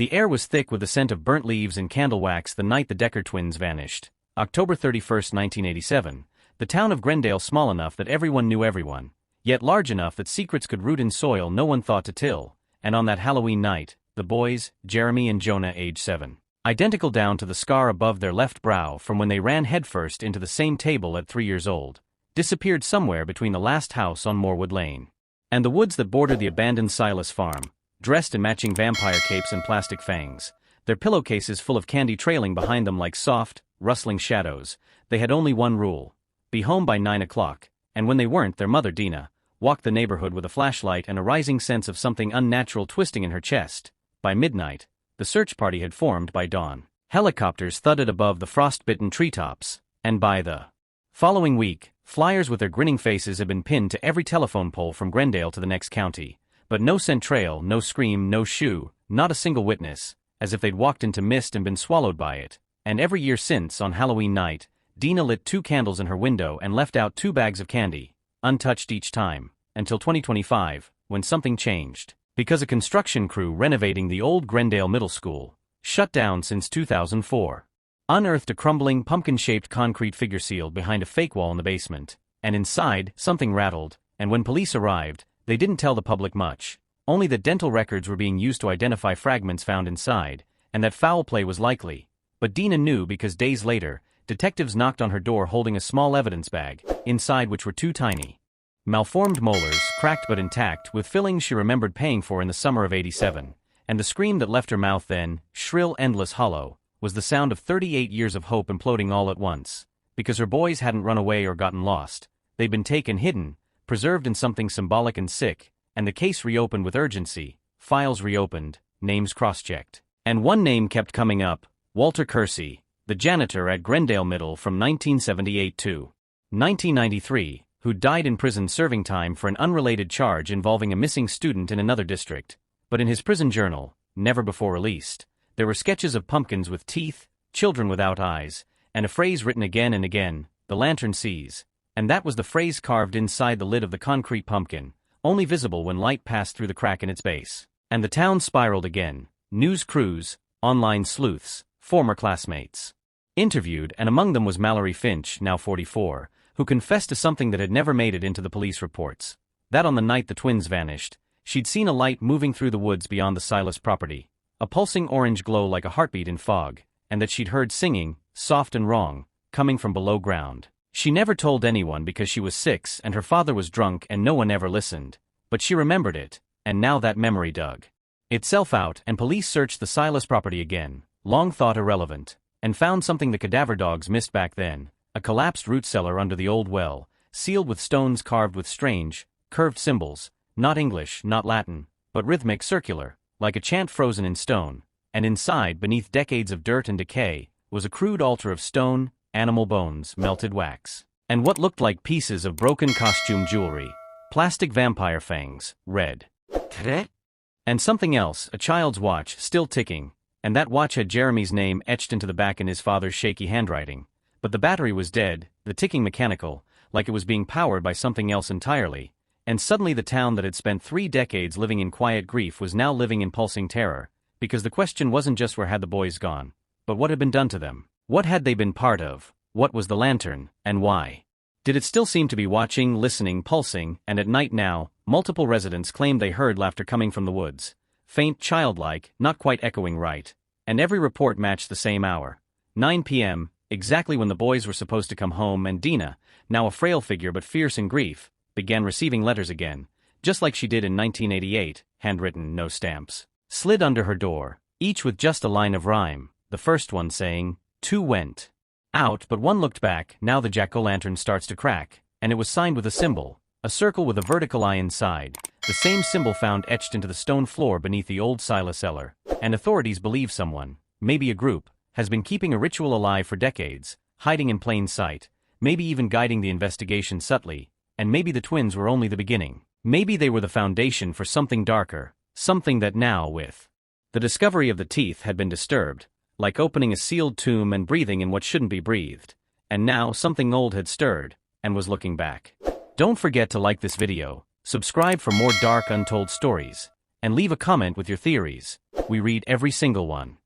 The air was thick with the scent of burnt leaves and candle wax the night the Decker twins vanished. October 31, 1987, the town of Glendale small enough that everyone knew everyone, yet large enough that secrets could root in soil no one thought to till, and on that Halloween night, the boys, Jeremy and Jonah age 7, identical down to the scar above their left brow from when they ran headfirst into the same table at 3 years old, disappeared somewhere between the last house on Morewood Lane and the woods that border the abandoned Silas farm, dressed in matching vampire capes and plastic fangs, their pillowcases full of candy trailing behind them like soft, rustling shadows. They had only one rule: be home by 9 o'clock, and when they weren't, their mother Dina walked the neighborhood with a flashlight and a rising sense of something unnatural twisting in her chest. By midnight, the search party had formed. By dawn, helicopters thudded above the frost-bitten treetops, and by the following week, flyers with their grinning faces had been pinned to every telephone pole from Glendale to the next county. But no scent trail, no scream, no shoe, not a single witness, as if they'd walked into mist and been swallowed by it. And every year since, on Halloween night, Dina lit 2 candles in her window and left out 2 bags of candy, untouched each time, until 2025, when something changed. Because a construction crew renovating the old Glendale Middle School, shut down since 2004, unearthed a crumbling pumpkin-shaped concrete figure sealed behind a fake wall in the basement, and inside, something rattled, and when police arrived, they didn't tell the public much, only that dental records were being used to identify fragments found inside, and that foul play was likely. But Dina knew because days later, detectives knocked on her door holding a small evidence bag, inside which were 2 tiny, malformed molars, cracked but intact, with fillings she remembered paying for in the summer of '87, and the scream that left her mouth then, shrill, endless, hollow, was the sound of 38 years of hope imploding all at once. Because her boys hadn't run away or gotten lost, they'd been taken, hidden, preserved in something symbolic and sick, and the case reopened with urgency, files reopened, names cross-checked. And one name kept coming up: Walter Kersey, the janitor at Glendale Middle from 1978 to 1993, who died in prison serving time for an unrelated charge involving a missing student in another district. But in his prison journal, never before released, there were sketches of pumpkins with teeth, children without eyes, and a phrase written again and again: "The lantern sees." And that was the phrase carved inside the lid of the concrete pumpkin, only visible when light passed through the crack in its base. And the town spiraled again. News crews, online sleuths, former classmates interviewed, and among them was Mallory Finch, now 44, who confessed to something that had never made it into the police reports. That on the night the twins vanished, she'd seen a light moving through the woods beyond the Silas property, a pulsing orange glow like a heartbeat in fog, and that she'd heard singing, soft and wrong, coming from below ground. She never told anyone because she was 6 and her father was drunk and no one ever listened, but she remembered it, and now that memory dug itself out, and police searched the Silas property again, long thought irrelevant, and found something the cadaver dogs missed back then: a collapsed root cellar under the old well, sealed with stones carved with strange, curved symbols, not English, not Latin, but rhythmic, circular, like a chant frozen in stone, and inside, beneath decades of dirt and decay, was a crude altar of stone, animal bones, melted wax, and what looked like pieces of broken costume jewelry, plastic vampire fangs, red, and something else, a child's watch, still ticking, and that watch had Jeremy's name etched into the back in his father's shaky handwriting. But the battery was dead, the ticking mechanical, like it was being powered by something else entirely, and suddenly the town that had spent 3 decades living in quiet grief was now living in pulsing terror, because the question wasn't just where had the boys gone, but what had been done to them. What had they been part of? What was the lantern, and why? Did it still seem to be watching, listening, pulsing? And at night now, multiple residents claimed they heard laughter coming from the woods. Faint, childlike, not quite echoing right. And every report matched the same hour. 9 p.m., exactly when the boys were supposed to come home, and Dina, now a frail figure but fierce in grief, began receiving letters again, just like she did in 1988, handwritten, no stamps, slid under her door, each with just a line of rhyme, the first one saying, "Two went out but one looked back." Now the jack-o'-lantern starts to crack, and it was signed with a symbol, a circle with a vertical eye inside, the same symbol found etched into the stone floor beneath the old Silas cellar, and authorities believe someone, maybe a group, has been keeping a ritual alive for decades, hiding in plain sight, maybe even guiding the investigation subtly, and maybe the twins were only the beginning. Maybe they were the foundation for something darker, something that now, with the discovery of the teeth, had been disturbed, like opening a sealed tomb and breathing in what shouldn't be breathed, and now something old had stirred, and was looking back. Don't forget to like this video, subscribe for more dark untold stories, And leave a comment with your theories. We read every single one.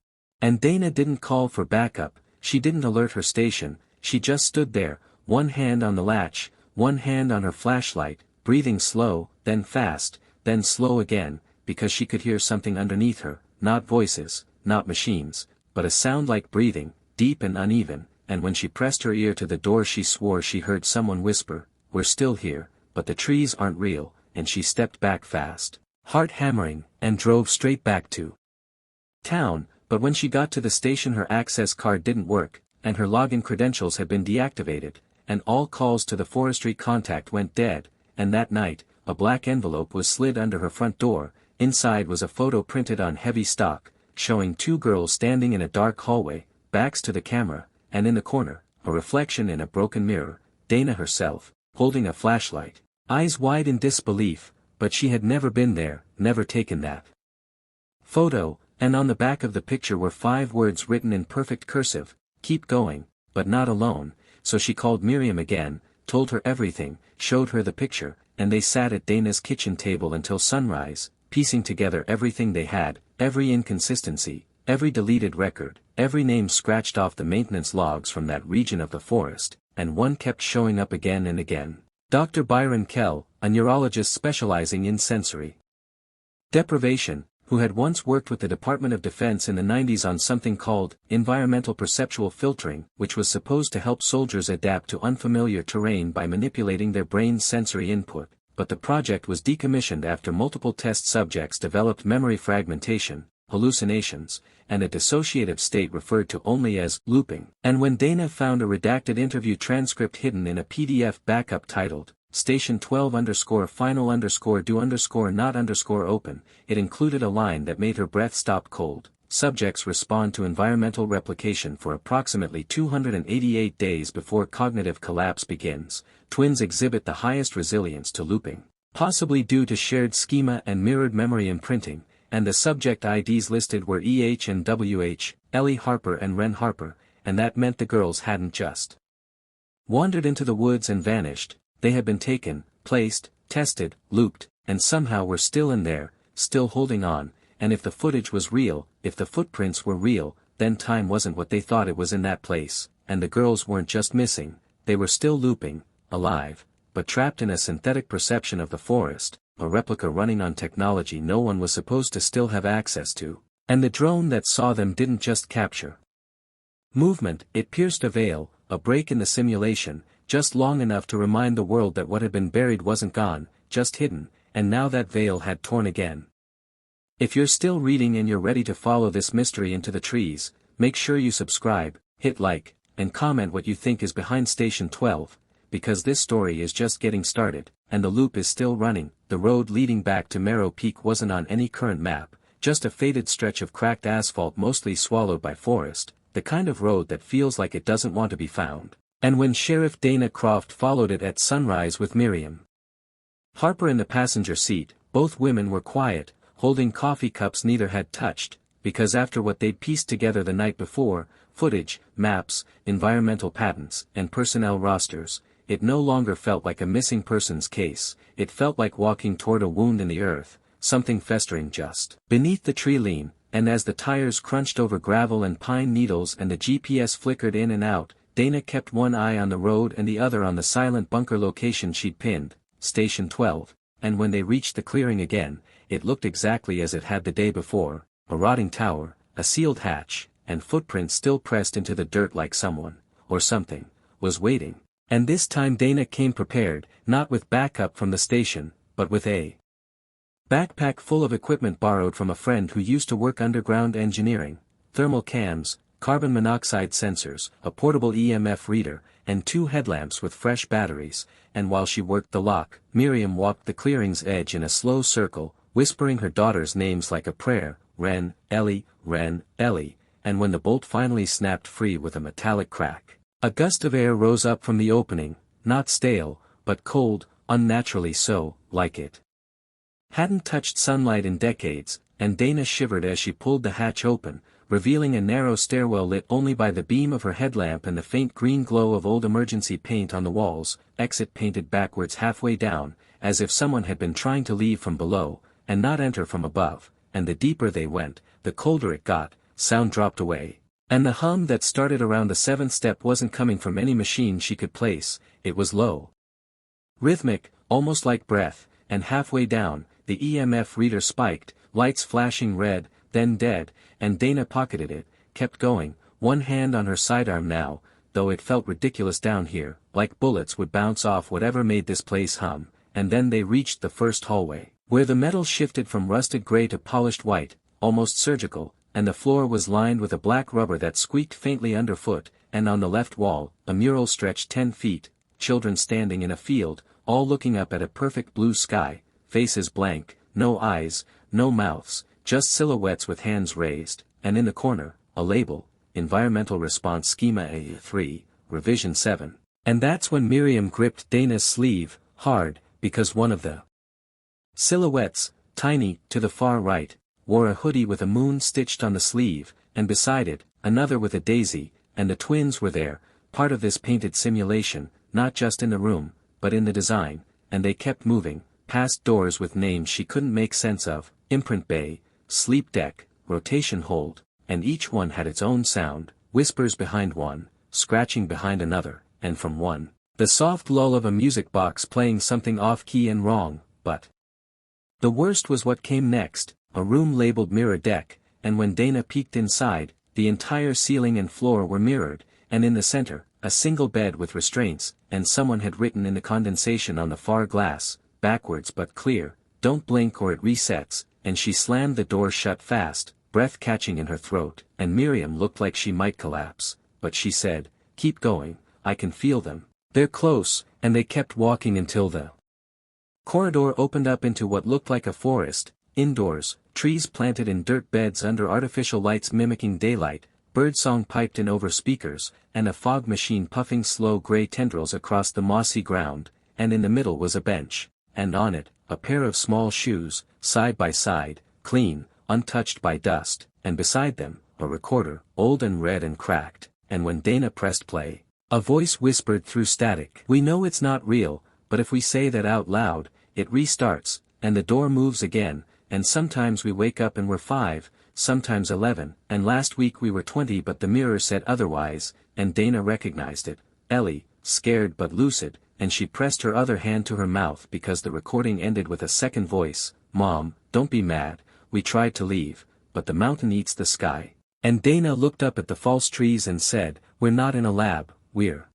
And Dana didn't call for backup, she didn't alert her station, she just stood there, one hand on the latch, one hand on her flashlight, breathing slow, then fast, then slow again, because she could hear something underneath her, not voices, not machines, but a sound like breathing, deep and uneven, and when she pressed her ear to the door she swore she heard someone whisper, "We're still here, but the trees aren't real," and she stepped back fast, heart hammering, and drove straight back to town. But when she got to the station her access card didn't work, and her login credentials had been deactivated, and all calls to the forestry contact went dead, and that night, a black envelope was slid under her front door, inside was a photo printed on heavy stock, showing two girls standing in a dark hallway, backs to the camera, and in the corner, a reflection in a broken mirror, Dana herself, holding a flashlight, eyes wide in disbelief, but she had never been there, never taken that photo. And on the back of the picture were 5 words written in perfect cursive, "Keep going, but not alone," so she called Miriam again, told her everything, showed her the picture, and they sat at Dana's kitchen table until sunrise, piecing together everything they had, every inconsistency, every deleted record, every name scratched off the maintenance logs from that region of the forest, and one kept showing up again and again. Dr. Byron Kell, a neurologist specializing in sensory deprivation, who had once worked with the Department of Defense in the 90s on something called environmental perceptual filtering, which was supposed to help soldiers adapt to unfamiliar terrain by manipulating their brain's sensory input, but the project was decommissioned after multiple test subjects developed memory fragmentation, hallucinations, and a dissociative state referred to only as looping. And when Dana found a redacted interview transcript hidden in a PDF backup titled Station 12_final_do_not_open, it included a line that made her breath stop cold. Subjects respond to environmental replication for approximately 288 days before cognitive collapse begins. Twins exhibit the highest resilience to looping, possibly due to shared schema and mirrored memory imprinting, and the subject IDs listed were EH and WH, Ellie Harper and Ren Harper, and that meant the girls hadn't just wandered into the woods and vanished. They had been taken, placed, tested, looped, and somehow were still in there, still holding on, and if the footage was real, if the footprints were real, then time wasn't what they thought it was in that place, and the girls weren't just missing, they were still looping, alive, but trapped in a synthetic perception of the forest, a replica running on technology no one was supposed to still have access to, and the drone that saw them didn't just capture movement, it pierced a veil, a break in the simulation, just long enough to remind the world that what had been buried wasn't gone, just hidden, and now that veil had torn again. If you're still reading and you're ready to follow this mystery into the trees, make sure you subscribe, hit like, and comment what you think is behind Station 12, because this story is just getting started, and the loop is still running. The road leading back to Marrow Peak wasn't on any current map, just a faded stretch of cracked asphalt mostly swallowed by forest, the kind of road that feels like it doesn't want to be found. And when Sheriff Dana Croft followed it at sunrise with Miriam Harper in the passenger seat, both women were quiet, holding coffee cups neither had touched, because after what they'd pieced together the night before, footage, maps, environmental patents, and personnel rosters, it no longer felt like a missing persons case, it felt like walking toward a wound in the earth, something festering just beneath the tree lean, and as the tires crunched over gravel and pine needles and the GPS flickered in and out, Dana kept one eye on the road and the other on the silent bunker location she'd pinned, Station 12, and when they reached the clearing again, it looked exactly as it had the day before, a rotting tower, a sealed hatch, and footprints still pressed into the dirt like someone, or something, was waiting. And this time Dana came prepared, not with backup from the station, but with a backpack full of equipment borrowed from a friend who used to work underground engineering, thermal cams, carbon monoxide sensors, a portable EMF reader, and 2 headlamps with fresh batteries, and while she worked the lock, Miriam walked the clearing's edge in a slow circle, whispering her daughters' names like a prayer, Ren, Ellie, and when the bolt finally snapped free with a metallic crack, a gust of air rose up from the opening, not stale, but cold, unnaturally so, like it hadn't touched sunlight in decades, and Dana shivered as she pulled the hatch open, revealing a narrow stairwell lit only by the beam of her headlamp and the faint green glow of old emergency paint on the walls, exit painted backwards halfway down, as if someone had been trying to leave from below, and not enter from above, and the deeper they went, the colder it got, sound dropped away. And the hum that started around the 7th step wasn't coming from any machine she could place, it was low, rhythmic, almost like breath, and halfway down, the EMF reader spiked, lights flashing red, then dead, and Dana pocketed it, kept going, one hand on her sidearm now, though it felt ridiculous down here, like bullets would bounce off whatever made this place hum, and then they reached the first hallway, where the metal shifted from rusted gray to polished white, almost surgical, and the floor was lined with a black rubber that squeaked faintly underfoot, and on the left wall, a mural stretched 10 feet, children standing in a field, all looking up at a perfect blue sky, faces blank, no eyes, no mouths, just silhouettes with hands raised, and in the corner, a label, Environmental Response Schema A3, Revision 7. And that's when Miriam gripped Dana's sleeve, hard, because one of the silhouettes, tiny, to the far right, wore a hoodie with a moon stitched on the sleeve, and beside it, another with a daisy, and the twins were there, part of this painted simulation, not just in the room, but in the design, and they kept moving, past doors with names she couldn't make sense of, imprint bay, sleep deck, rotation hold, and each one had its own sound, whispers behind one, scratching behind another, and from one, the soft lull of a music box playing something off-key and wrong, but the worst was what came next, a room labeled mirror deck, and when Dana peeked inside, the entire ceiling and floor were mirrored, and in the center, a single bed with restraints, and someone had written in the condensation on the far glass, backwards but clear, "Don't blink or it resets," and she slammed the door shut fast, breath catching in her throat, and Miriam looked like she might collapse, but she said, "Keep going, I can feel them. They're close," and they kept walking until the corridor opened up into what looked like a forest, indoors, trees planted in dirt beds under artificial lights mimicking daylight, birdsong piped in over speakers, and a fog machine puffing slow gray tendrils across the mossy ground, and in the middle was a bench, and on it, a pair of small shoes, side by side, clean, untouched by dust, and beside them, a recorder, old and red and cracked, and when Dana pressed play, a voice whispered through static, "We know it's not real, but if we say that out loud, it restarts, and the door moves again, and sometimes we wake up and we're 5, sometimes 11, and last week we were 20 but the mirror said otherwise," and Dana recognized it, Ellie, scared but lucid, and she pressed her other hand to her mouth because the recording ended with a second voice, "Mom, don't be mad, we tried to leave, but the mountain eats the sky." And Dana looked up at the false trees and said, "We're not in a lab, we're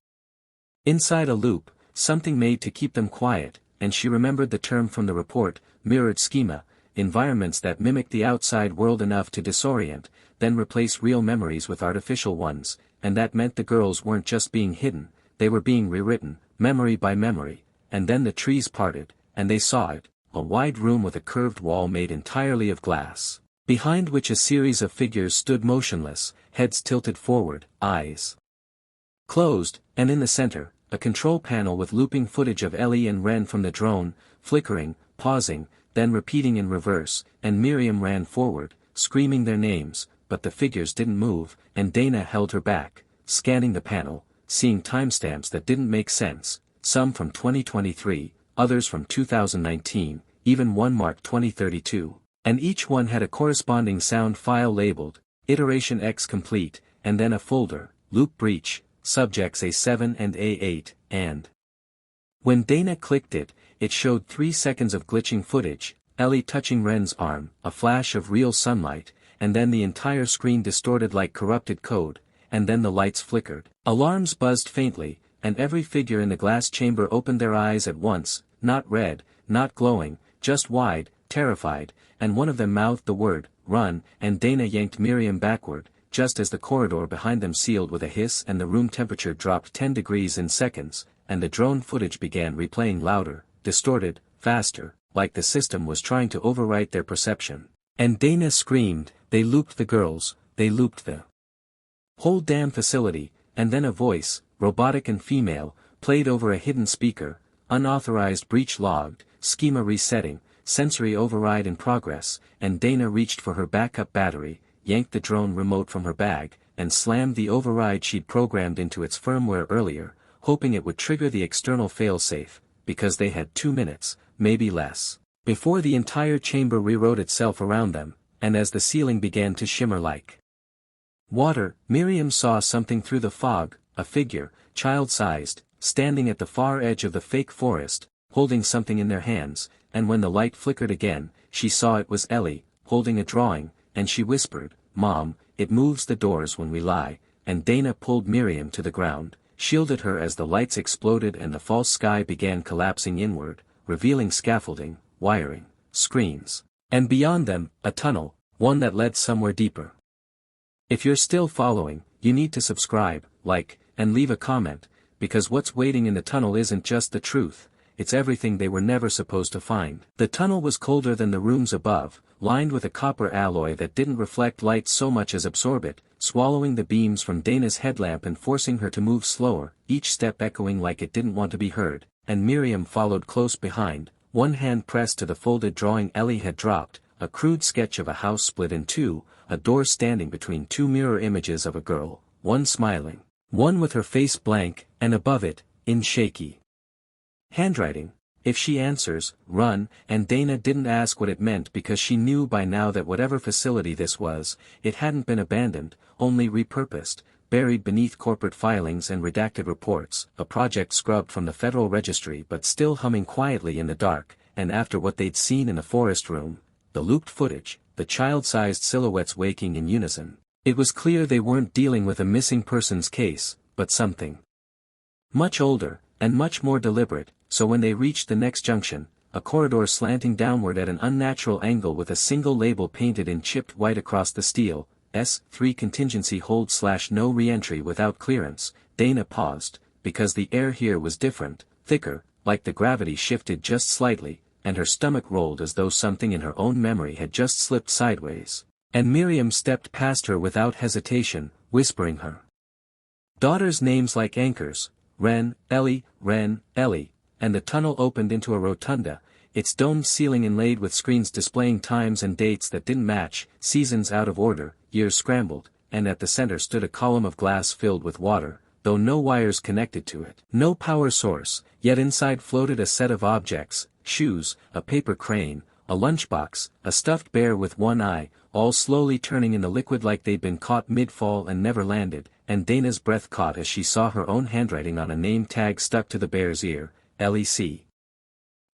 inside a loop, something made to keep them quiet," and she remembered the term from the report, mirrored schema, environments that mimic the outside world enough to disorient, then replace real memories with artificial ones, and that meant the girls weren't just being hidden, they were being rewritten, memory by memory, and then the trees parted, and they saw it, a wide room with a curved wall made entirely of glass, behind which a series of figures stood motionless, heads tilted forward, eyes closed, and in the center, a control panel with looping footage of Ellie and Ren from the drone, flickering, pausing, then repeating in reverse, and Miriam ran forward, screaming their names, but the figures didn't move, and Dana held her back, scanning the panel, seeing timestamps that didn't make sense, some from 2023, others from 2019, even one marked 2032, and each one had a corresponding sound file labeled, Iteration X complete, and then a folder, Loop Breach, Subjects A7 and A8, and when Dana clicked it, it showed 3 seconds of glitching footage, Ellie touching Ren's arm, a flash of real sunlight, and then the entire screen distorted like corrupted code, and then the lights flickered. Alarms buzzed faintly, and every figure in the glass chamber opened their eyes at once, not red, not glowing, just wide, terrified, and one of them mouthed the word, "Run," and Dana yanked Miriam backward, just as the corridor behind them sealed with a hiss and the room temperature dropped 10 degrees in seconds, and the drone footage began replaying louder, distorted, faster, like the system was trying to overwrite their perception. And Dana screamed, "They looped the girls, they looped the whole damn facility," and then a voice, robotic and female, played over a hidden speaker, "Unauthorized breach logged, schema resetting, sensory override in progress," and Dana reached for her backup battery, yanked the drone remote from her bag, and slammed the override she'd programmed into its firmware earlier, hoping it would trigger the external failsafe, because they had 2 minutes, maybe less, before the entire chamber rewrote itself around them, and as the ceiling began to shimmer like water, Miriam saw something through the fog, a figure, child-sized, standing at the far edge of the fake forest, holding something in their hands, and when the light flickered again, she saw it was Ellie, holding a drawing, and she whispered, "Mom, it moves the doors when we lie," and Dana pulled Miriam to the ground, shielded her as the lights exploded and the false sky began collapsing inward, revealing scaffolding, wiring, screens, and beyond them, a tunnel, one that led somewhere deeper. If you're still following, you need to subscribe, like, and leave a comment, because what's waiting in the tunnel isn't just the truth, it's everything they were never supposed to find. The tunnel was colder than the rooms above, lined with a copper alloy that didn't reflect light so much as absorb it, swallowing the beams from Dana's headlamp and forcing her to move slower, each step echoing like it didn't want to be heard, and Miriam followed close behind, one hand pressed to the folded drawing Ellie had dropped, a crude sketch of a house split in two, a door standing between two mirror images of a girl, one smiling, one with her face blank, and above it, in shaky handwriting, "If she answers, run," and Dana didn't ask what it meant because she knew by now that whatever facility this was, it hadn't been abandoned, only repurposed, buried beneath corporate filings and redacted reports, a project scrubbed from the Federal Registry but still humming quietly in the dark, and after what they'd seen in the forest room, the looped footage, the child-sized silhouettes waking in unison, it was clear they weren't dealing with a missing persons case, but something much older, and much more deliberate, so when they reached the next junction, a corridor slanting downward at an unnatural angle with a single label painted in chipped white across the steel, S3 contingency hold/no re-entry without clearance, Dana paused, because the air here was different, thicker, like the gravity shifted just slightly, and her stomach rolled as though something in her own memory had just slipped sideways, and Miriam stepped past her without hesitation, whispering her daughter's names like anchors, Ren, Ellie, and the tunnel opened into a rotunda, its domed ceiling inlaid with screens displaying times and dates that didn't match, seasons out of order, years scrambled, and at the center stood a column of glass filled with water, though no wires connected to it. No power source, yet inside floated a set of objects, shoes, a paper crane, a lunchbox, a stuffed bear with one eye, all slowly turning in the liquid like they'd been caught mid-fall and never landed, and Dana's breath caught as she saw her own handwriting on a name tag stuck to the bear's ear, LEC.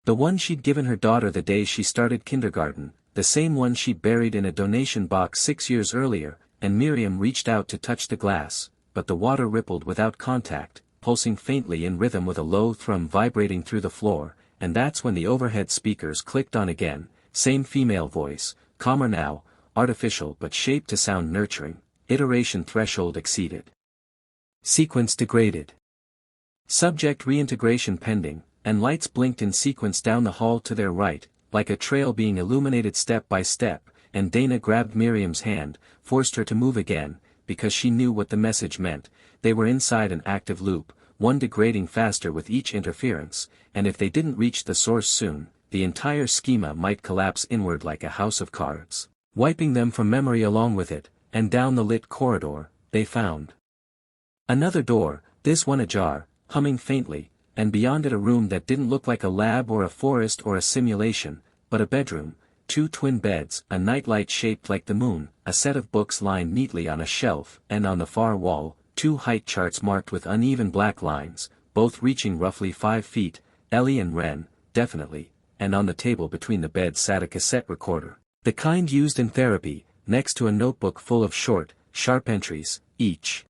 The one she'd given her daughter the day she started kindergarten, the same one she'd buried in a donation box 6 years earlier, and Miriam reached out to touch the glass, but the water rippled without contact, pulsing faintly in rhythm with a low thrum vibrating through the floor, and that's when the overhead speakers clicked on again, same female voice, calmer now, artificial but shaped to sound nurturing, iteration threshold exceeded. Sequence degraded. Subject reintegration pending, and lights blinked in sequence down the hall to their right, like a trail being illuminated step by step, and Dana grabbed Miriam's hand, forced her to move again, because she knew what the message meant. They were inside an active loop, one degrading faster with each interference, and if they didn't reach the source soon, the entire schema might collapse inward like a house of cards, wiping them from memory along with it, and down the lit corridor, they found another door, this one ajar, humming faintly, and beyond it a room that didn't look like a lab or a forest or a simulation, but a bedroom, 2 twin beds, a nightlight shaped like the moon, a set of books lined neatly on a shelf, and on the far wall, 2 height charts marked with uneven black lines, both reaching roughly 5 feet, Ellie and Ren, definitely, and on the table between the beds sat a cassette recorder, the kind used in therapy, next to a notebook full of short, sharp entries, each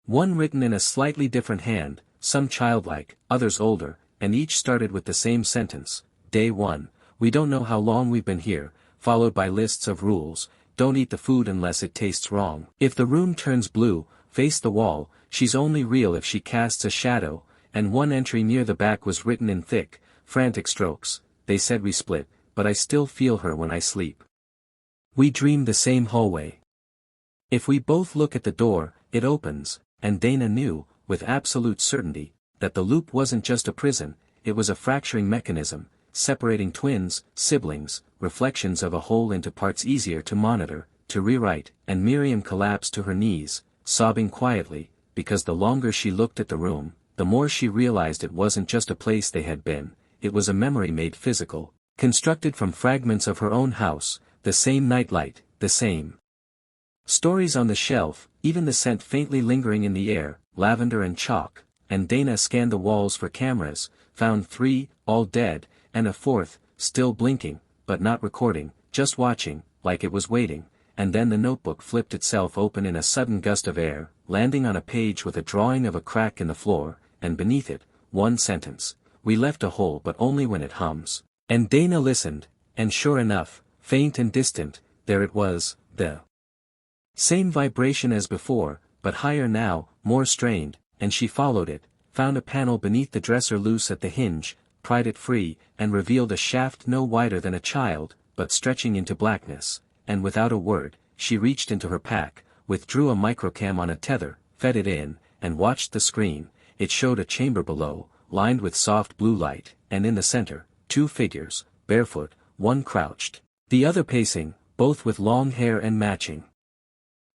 one written in a slightly different hand, some childlike, others older, and each started with the same sentence, Day 1, we don't know how long we've been here, followed by lists of rules, don't eat the food unless it tastes wrong. If the room turns blue, face the wall, she's only real if she casts a shadow, and one entry near the back was written in thick, frantic strokes, they said we split, but I still feel her when I sleep. We dream the same hallway. If we both look at the door, it opens, and Dana knew, with absolute certainty, that the loop wasn't just a prison, it was a fracturing mechanism, separating twins, siblings, reflections of a whole into parts easier to monitor, to rewrite, and Miriam collapsed to her knees, sobbing quietly, because the longer she looked at the room, the more she realized it wasn't just a place they had been, it was a memory made physical, Constructed from fragments of her own house, the same nightlight, the same stories on the shelf, even the scent faintly lingering in the air, lavender and chalk, and Dana scanned the walls for cameras, found 3, all dead, and a 4th, still blinking, but not recording, just watching, like it was waiting, and then the notebook flipped itself open in a sudden gust of air, landing on a page with a drawing of a crack in the floor, and beneath it, one sentence: "We left a hole but only when it hums." And Dana listened, and sure enough, faint and distant, there it was, the same vibration as before, but higher now, more strained, and she followed it, found a panel beneath the dresser loose at the hinge, pried it free, and revealed a shaft no wider than a child, but stretching into blackness, and without a word, she reached into her pack, withdrew a microcam on a tether, fed it in, and watched the screen. It showed a chamber below, lined with soft blue light, and in the center, 2 figures, barefoot, one crouched, the other pacing, both with long hair and matching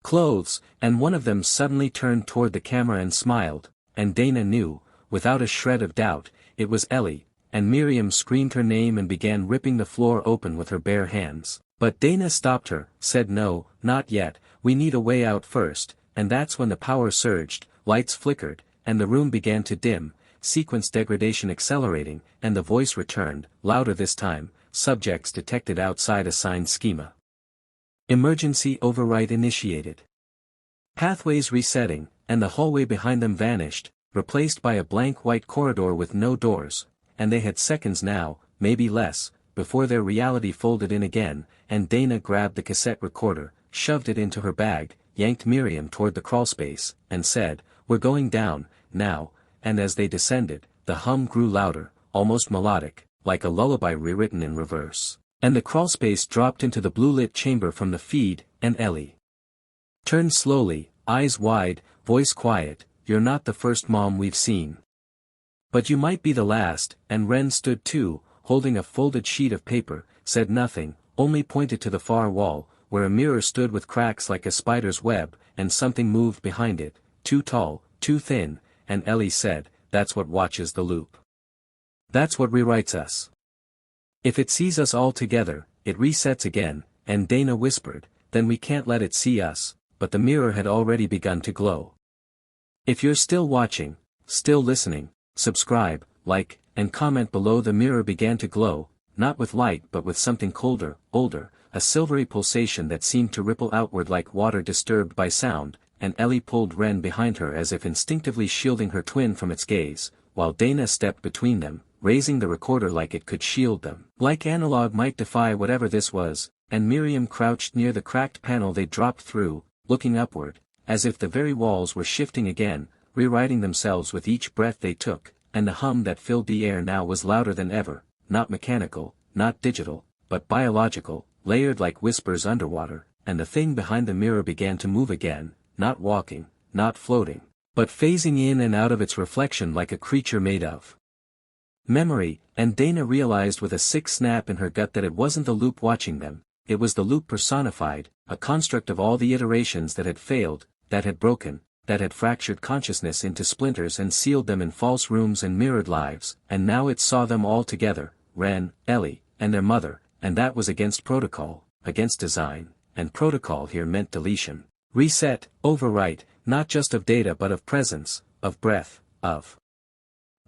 clothes, and one of them suddenly turned toward the camera and smiled, and Dana knew, without a shred of doubt, it was Ellie, and Miriam screamed her name and began ripping the floor open with her bare hands. But Dana stopped her, said no, not yet, we need a way out first, and that's when the power surged, lights flickered, and the room began to dim, sequence degradation accelerating, and the voice returned, louder this time, subjects detected outside assigned schema. Emergency override initiated. Pathways resetting, and the hallway behind them vanished, replaced by a blank white corridor with no doors, and they had seconds now, maybe less, before their reality folded in again, and Dana grabbed the cassette recorder, shoved it into her bag, yanked Miriam toward the crawlspace, and said, "We're going down, now," and as they descended, the hum grew louder, almost melodic, like a lullaby rewritten in reverse, and the crawlspace dropped into the blue-lit chamber from the feed, and Ellie turned slowly, eyes wide, voice quiet, "You're not the first mom we've seen. But you might be the last," and Ren stood too, holding a folded sheet of paper, said nothing, only pointed to the far wall, where a mirror stood with cracks like a spider's web, and something moved behind it, too tall, too thin, and Ellie said, "That's what watches the loop. That's what rewrites us. If it sees us all together, it resets again," and Dana whispered, "Then we can't let it see us," but the mirror had already begun to glow. If you're still watching, still listening, subscribe, like, and comment below. The mirror began to glow, not with light but with something colder, older, a silvery pulsation that seemed to ripple outward like water disturbed by sound, and Ellie pulled Ren behind her as if instinctively shielding her twin from its gaze, while Dana stepped between them, raising the recorder like it could shield them. Like analog might defy whatever this was, and Miriam crouched near the cracked panel they dropped through, looking upward, as if the very walls were shifting again, rewriting themselves with each breath they took, and the hum that filled the air now was louder than ever, not mechanical, not digital, but biological, layered like whispers underwater, and the thing behind the mirror began to move again, not walking, not floating, but phasing in and out of its reflection like a creature made of memory, and Dana realized with a sick snap in her gut that it wasn't the loop watching them, it was the loop personified, a construct of all the iterations that had failed, that had broken, that had fractured consciousness into splinters and sealed them in false rooms and mirrored lives, and now it saw them all together, Ren, Ellie, and their mother, and that was against protocol, against design, and protocol here meant deletion. Reset, overwrite, not just of data but of presence, of breath, of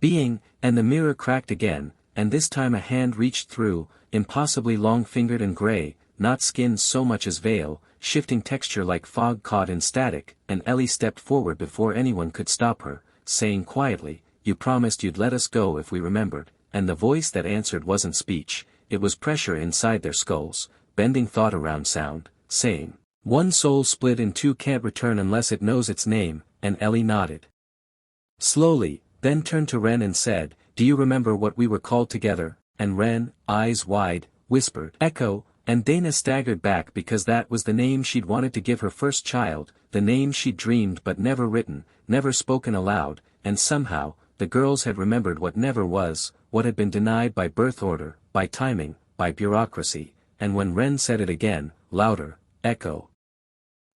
being, and the mirror cracked again, and this time a hand reached through, impossibly long-fingered and gray, not skin so much as veil, shifting texture like fog caught in static, and Ellie stepped forward before anyone could stop her, saying quietly, "You promised you'd let us go if we remembered," and the voice that answered wasn't speech, it was pressure inside their skulls, bending thought around sound, saying, "One soul split in two can't return unless it knows its name," and Ellie nodded slowly, then turned to Ren and said, "Do you remember what we were called together?" And Ren, eyes wide, whispered, "Echo," and Dana staggered back because that was the name she'd wanted to give her first child, the name she'd dreamed but never written, never spoken aloud, and somehow, the girls had remembered what never was, what had been denied by birth order, by timing, by bureaucracy, and when Ren said it again, louder, "Echo,"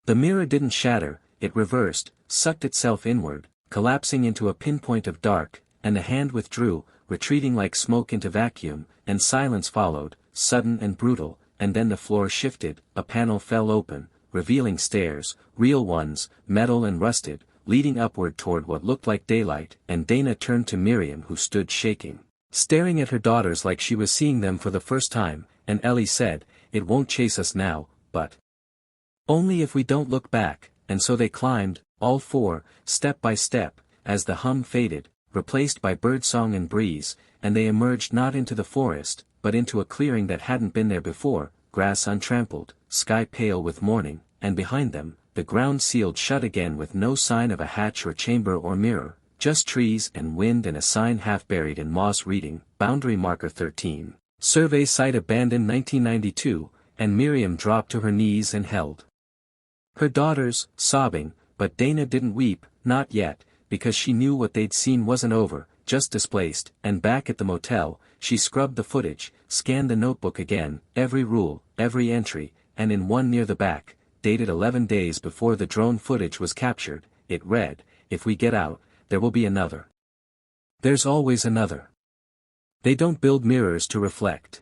the mirror didn't shatter, it reversed, sucked itself inward, collapsing into a pinpoint of dark, and the hand withdrew, retreating like smoke into vacuum, and silence followed, sudden and brutal, and then the floor shifted, a panel fell open, revealing stairs, real ones, metal and rusted, leading upward toward what looked like daylight, and Dana turned to Miriam who stood shaking, staring at her daughters like she was seeing them for the first time, and Ellie said, "It won't chase us now, but only if we don't look back," and so they climbed, all four, step by step, as the hum faded, replaced by birdsong and breeze, and they emerged not into the forest, but into a clearing that hadn't been there before, grass untrampled, sky pale with morning, and behind them, the ground sealed shut again with no sign of a hatch or chamber or mirror, just trees and wind and a sign half buried in moss reading, Boundary Marker 13. Survey site abandoned 1992, and Miriam dropped to her knees and held her daughters, sobbing, but Dana didn't weep, not yet, because she knew what they'd seen wasn't over, just displaced, and back at the motel, she scrubbed the footage, scanned the notebook again, every rule, every entry, and in one near the back, dated 11 days before the drone footage was captured, it read, "If we get out, there will be another. There's always another. They don't build mirrors to reflect.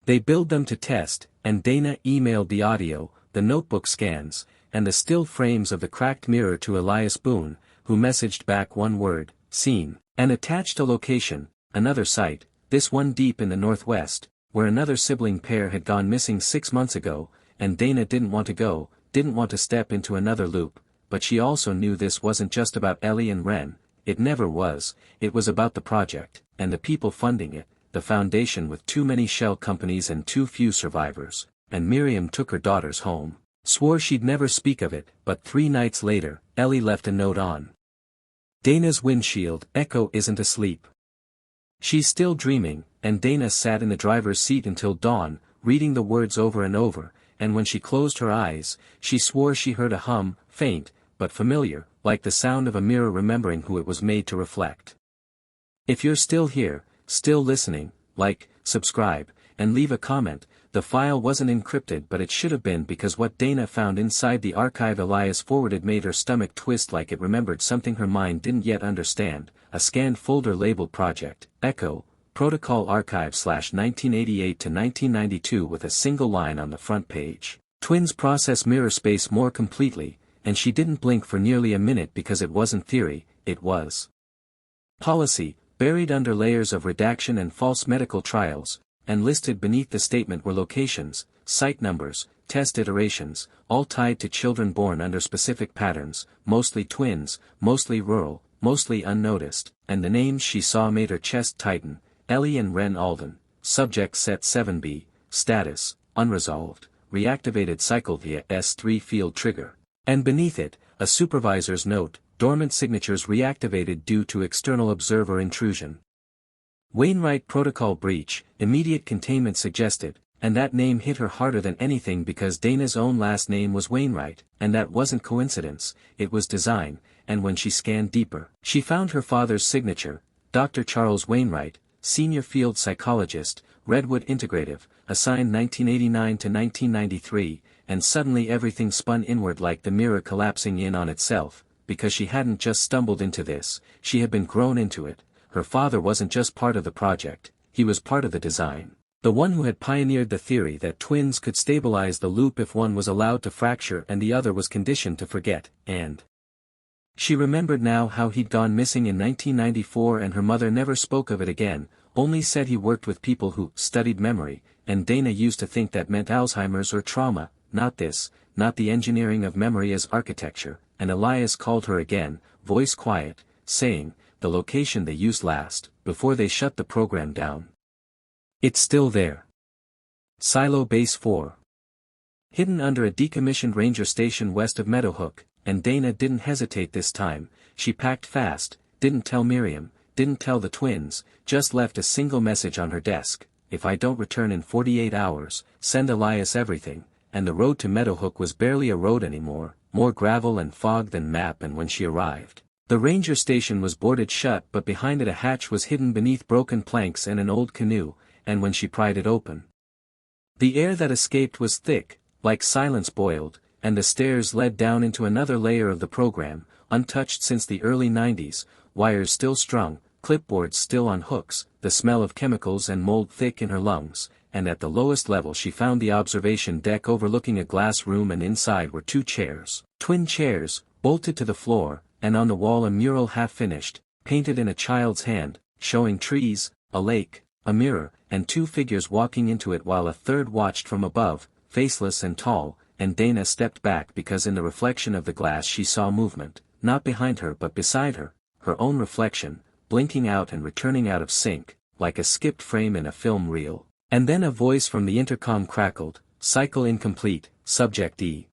They build them to test," and Dana emailed the audio, the notebook scans, and the still frames of the cracked mirror to Elias Boone, who messaged back one word, "Seen," and attached a location, another site, this one deep in the northwest, where another sibling pair had gone missing 6 months ago, and Dana didn't want to go, didn't want to step into another loop, but she also knew this wasn't just about Ellie and Ren, it never was, it was about the project, and the people funding it, the foundation with too many shell companies and too few survivors, and Miriam took her daughters home, swore she'd never speak of it, but 3 nights later, Ellie left a note on Dana's windshield, "Echo isn't asleep. She's still dreaming," and Dana sat in the driver's seat until dawn, reading the words over and over, and when she closed her eyes, she swore she heard a hum, faint, but familiar, like the sound of a mirror remembering who it was made to reflect. If you're still here, still listening, like, subscribe, and leave a comment. The file wasn't encrypted but it should have been because what Dana found inside the archive Elias forwarded made her stomach twist like it remembered something her mind didn't yet understand, a scanned folder labeled Project, Echo, Protocol Archive /1988 to 1992 with a single line on the front page. Twins process mirror space more completely, and she didn't blink for nearly a minute because it wasn't theory, it was policy, buried under layers of redaction and false medical trials, and listed beneath the statement were locations, site numbers, test iterations, all tied to children born under specific patterns, mostly twins, mostly rural, mostly unnoticed, and the names she saw made her chest tighten, Ellie and Ren Alden, subject set 7B, status, unresolved, reactivated cycle via S3 field trigger, and beneath it, a supervisor's note, dormant signatures reactivated due to external observer intrusion. Wainwright protocol breach, immediate containment suggested, and that name hit her harder than anything because Dana's own last name was Wainwright, and that wasn't coincidence, it was design, and when she scanned deeper, she found her father's signature, Dr. Charles Wainwright, senior field psychologist, Redwood Integrative, assigned 1989 to 1993, and suddenly everything spun inward like the mirror collapsing in on itself, because she hadn't just stumbled into this, she had been grown into it. Her father wasn't just part of the project, he was part of the design. The one who had pioneered the theory that twins could stabilize the loop if one was allowed to fracture and the other was conditioned to forget, and she remembered now how he'd gone missing in 1994 and her mother never spoke of it again, only said he worked with people who studied memory, and Dana used to think that meant Alzheimer's or trauma, not this, not the engineering of memory as architecture, and Elias called her again, voice quiet, saying, the location they used last, before they shut the program down. It's still there. Silo Base 4. Hidden under a decommissioned ranger station west of Meadowhook, and Dana didn't hesitate this time, she packed fast, didn't tell Miriam, didn't tell the twins, just left a single message on her desk, if I don't return in 48 hours, send Elias everything, and the road to Meadowhook was barely a road anymore, more gravel and fog than map. And when she arrived, the ranger station was boarded shut but behind it a hatch was hidden beneath broken planks and an old canoe, and when she pried it open, the air that escaped was thick, like silence boiled, and the stairs led down into another layer of the program, untouched since the early 90s, wires still strung, clipboards still on hooks, the smell of chemicals and mold thick in her lungs, and at the lowest level she found the observation deck overlooking a glass room, and inside were 2 chairs, twin chairs, bolted to the floor, and on the wall a mural half-finished, painted in a child's hand, showing trees, a lake, a mirror, and 2 figures walking into it while a third watched from above, faceless and tall, and Dana stepped back because in the reflection of the glass she saw movement, not behind her but beside her, her own reflection, blinking out and returning out of sync, like a skipped frame in a film reel. And then a voice from the intercom crackled, "Cycle incomplete, subject E."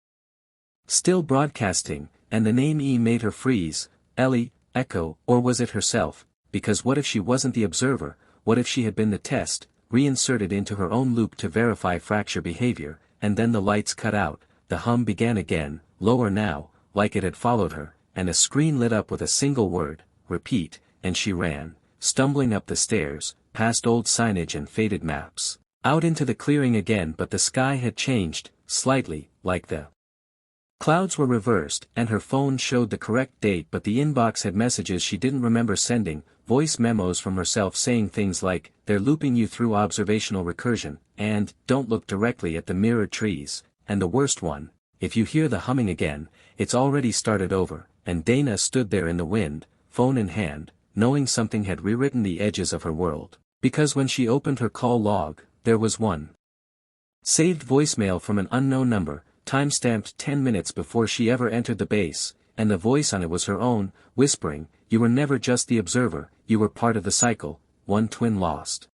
Still broadcasting, and the name E made her freeze. Ellie, Echo, or was it herself? Because what if she wasn't the observer, what if she had been the test, reinserted into her own loop to verify fracture behavior, and then the lights cut out, the hum began again, lower now, like it had followed her, and a screen lit up with a single word, "Repeat," and she ran, stumbling up the stairs, past old signage and faded maps, out into the clearing again. But the sky had changed, slightly, like the clouds were reversed, and her phone showed the correct date, but the inbox had messages she didn't remember sending, voice memos from herself saying things like, "They're looping you through observational recursion," and, "Don't look directly at the mirrored trees," and the worst one, "If you hear the humming again, it's already started over," and Dana stood there in the wind, phone in hand, knowing something had rewritten the edges of her world, because when she opened her call log, there was one saved voicemail from an unknown number, time-stamped 10 minutes before she ever entered the base, and the voice on it was her own, whispering, "You were never just the observer, you were part of the cycle, one twin lost."